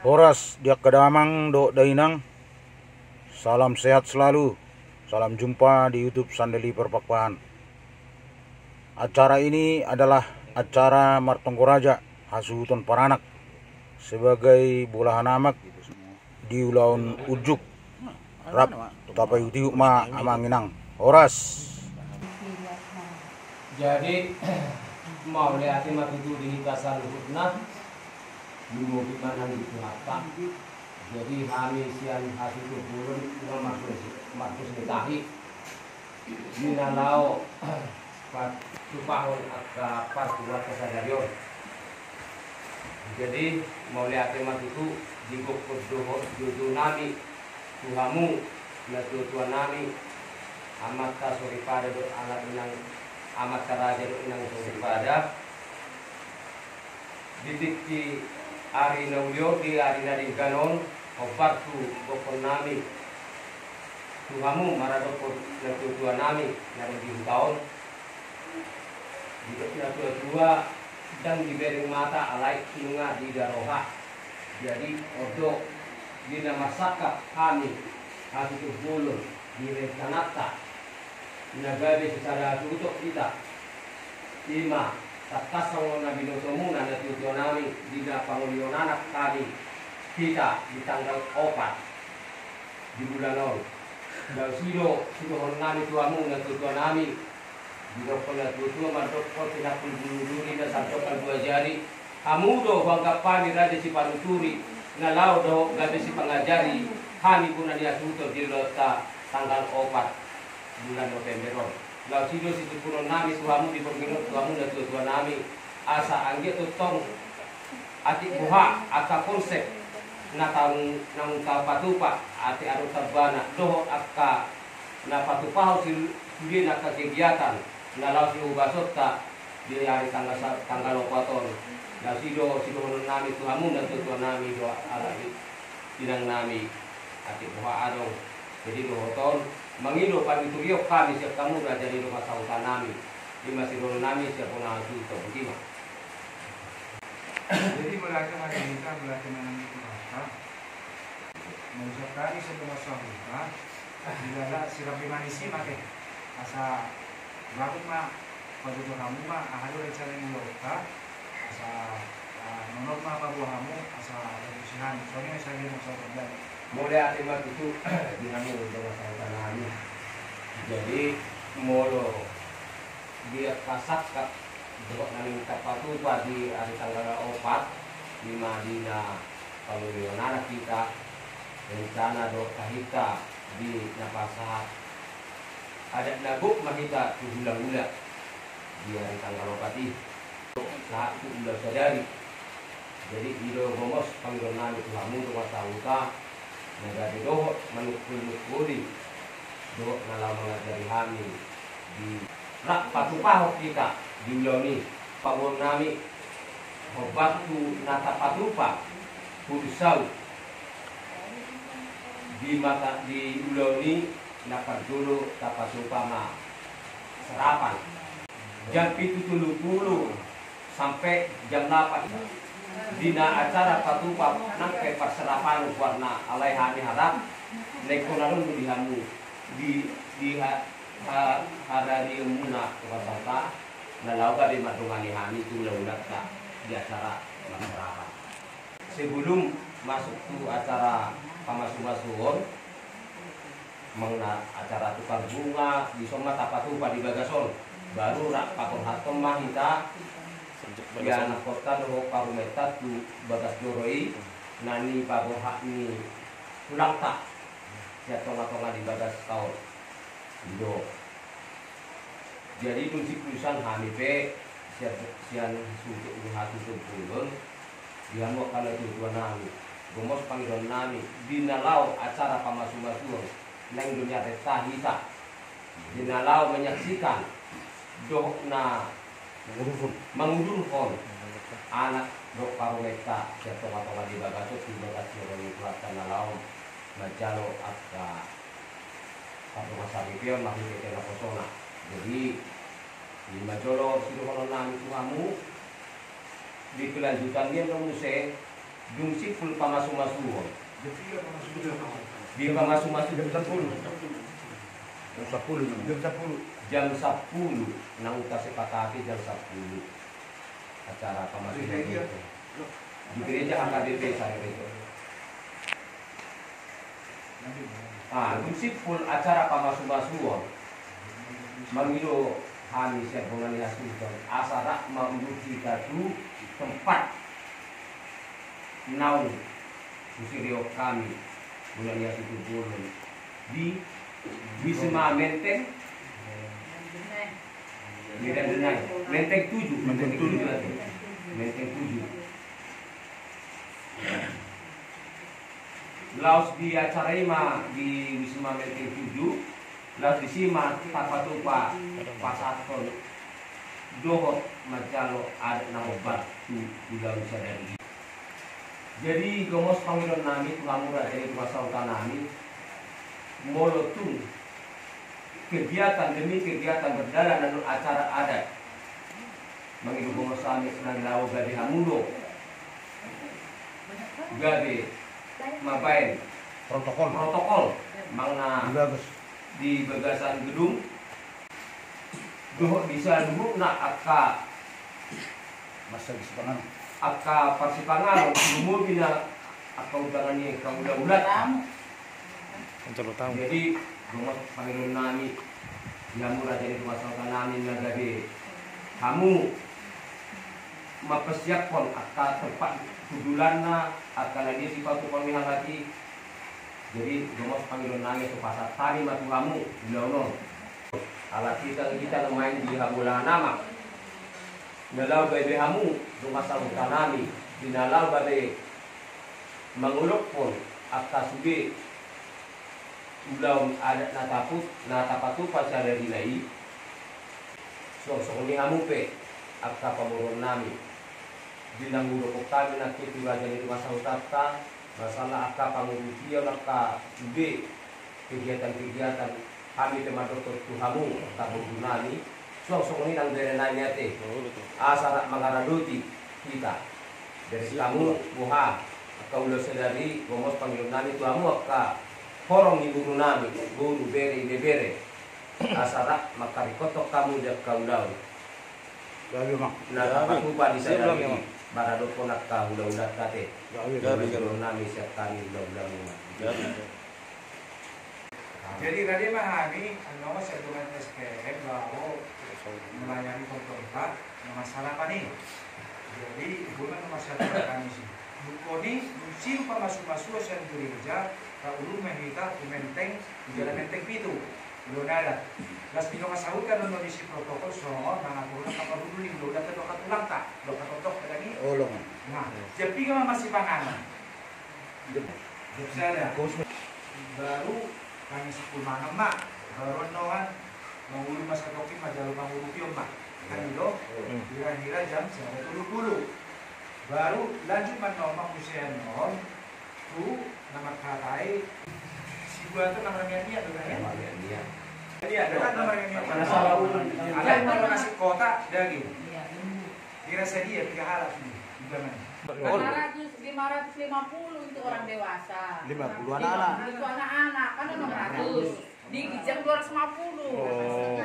Horas dia kedamang do dainang. Salam sehat selalu. Salam jumpa di YouTube Sandeli Perpakuan. Acara ini adalah acara Martonggoraja Hasuton Paranak sebagai bulahan amak di ulaun ujuk rap tapai utiuk ma amanginang horas. Jadi mau lihat itu di kasar hutna dulu gimana itu apa. Jadi kami sian hasil turun dengan Markus Nitahi minalau supahon apa buat kesadaran. Jadi mau lihat itu jikuk kudu nami tuhamu na tuan nami amat kasori pada do alat inang amat karaja do inang sori pada ditikti ari naulio di ari nading ganon opartu bokon nami tuhamu maradoko na tuan nami nading tahun di tua dan diberi mata alai kinunga di daroha. Jadi odo di nama sakap kami hati bulu di rencanata nagabe secara tutup kita lima takasang nabi nosomu nana tujuanami di pangulio anak kami kita di tanggal 4 di bulan Nol dan sido nami tuamu nana tujuanami di dokter tujuan mardokor tidak pun duri dan santokan 2 jari kamu do bangga pani raja si panuturi nalau do gabe si pengajari kami pun dia tutur di lota tanggal 4 bulan November. Lau sido si tupunon nami suamu di perginut suamu dan tuan nami asa angge tutong atik buha aka konsep na taung nang patupa ati aru tabana doho aka na patupah si na kegiatan na lau si ubasota di hari tanggal 4 na sido nami tuhamu dan tuan nami doa alai tinang nami atik buha adong jadi dohoton mengido paniturio kami siap kamu dah jadi rumah sautan nami di masih nami siap punah itu bagaimana jadi belajar kita belajar menang apa mengucap kali sebelum sahuta bila sirapi manisi make asa bagus mah pada kamu mah ahadu rencana yang loka asa menurut mah apa buahmu asa kebusihan soalnya saya mau sahabat mulai akibat itu dihamil dengan sautan nami jadi molo dia kasak kak buat nami kapatu di hari tanggal 4 di Madinah kalau anak kita rencana do kahita di napasa ada nabuk mahita di bulan-bulan di hari tanggal 4 saat itu udah sadari jadi ilo gomos panggil nami tuhamu rumah sauta negara doh manukul-nukuli doh nalau mengajari kami di rak patupah kita di uloni pawon nami obatu nata patupa pudusau di mata di uloni nakar dulu tapatupa ma serapan jam 7.30 sampai jam 8 dina acara patupa nangke perserapan warna alai hani harap nekonarun dihamu di hari umuna wasata nalauga di matungani hani itu launata di acara perserapan sebelum masuk tu acara pamasuh-masuhon mengenai acara tukar bunga di Soma Tapatupa di Bagason baru rak pakon hatom mahita ya anak kota doho parumetat tu bagas doroi nani pagohak ni pulang tak ya tonga-tonga di bagas tahun do jadi kunci perusahaan hamipe sian suntuk di hati tumpulun dia mau kalau tujuan nami gomos panggilan nami dinalau acara pamasuh-masuh neng dunia reta hita dinalau menyaksikan doh na mengudurkan anak dok parometa siapa tonga di bagasut di bagas yang kuatkan nalau majalo akka rumah sabipion masih kita kosona jadi di majolo sido nami tuamu di kelanjutan dia mengusai Dungsi full pamasu-masu. Jam 3 masuk. Di pamasu-masu jam 10. Jam 10 nang utas sepakati jam 10 acara pemasukan di gereja HKBP saya itu. Dungsi full acara pamasukan mangilo kami siap bulan yasun asara menuju kadu tempat nau usirio kami bulan yasun bulan di Wisma Menteng Menteng 7 Menteng 7 Laos di acara di Wisma Menteng 7 lalu disima tapatupa pasaton dohot macalo ada namobat ulang sadari. Jadi gomos panggilan nami pengamura dari kuasa nami molotun kegiatan demi kegiatan berjalan dan acara adat mengiru gomos kami senang lawo gade hamudo gade mabain protokol mangna di bagasan gedung dohok bisa dulu nak akka masa disepangan akka persipangan umur bina akka udangannya kamu ulat jadi rumah panggilan nami yang murah jadi rumah saukan nami nagade kamu mapesiapkan akka tempat kudulanna akka lagi sifat pemilihan lagi. Jadi gomos panggilan nangis ke pasar tani matu kamu bilang alat kita main di habulah nama nalau bebe hamu rumah sahutan nami dinalau bade menguluk pun atas sube ulau adat natapatu pasal dari nai so ni hamu pe akka pamurun nami dinang uluk kami nak itu raja di rumah sahutan masalah akka pangurutian akka B kegiatan-kegiatan kami teman dokter tuhamu tak bergunani sok ini nang dari nanya teh asal mengaraduti kita dari kamu buha akka ulo sedari gomos panggil nami tuhamu akka horong di guru nami guru bere asal makarikotok kamu jak kaulau nah aku lupa di sana lagi barado pun akka ulau-ulat kate kalau nami siap kami ulau-ulau Jadi tadi memahami nomor settlement SPM bahwa melayani pemerintah masalah apa nih? Jadi bukan masalah kami sih. Bukoni musim masuk yang gereja kaulu menghita menteng jalan menteng itu belum ada. Las pino kasahut kan mengisi protokol soal mengatur apa dulu nih belum ada dokat ulang tak dokat otok lagi. olong Nah, jadi kan masih panganan. Saya baru kami 10 malam mak baru noan mengulu masa toki majalah mengulu pion mak kan itu kira-kira jam 10 baru lanjut menomang usia non tu nama katai si gua tu namanya dia tuh kan ya jadi ada kan namanya dia mana salah ada yang mau ngasih kota daging kira dia 3 halat ini gimana 550 itu orang dewasa. 50 anak-anak. Itu anak-anak kan 600. Di jam 250. Oh.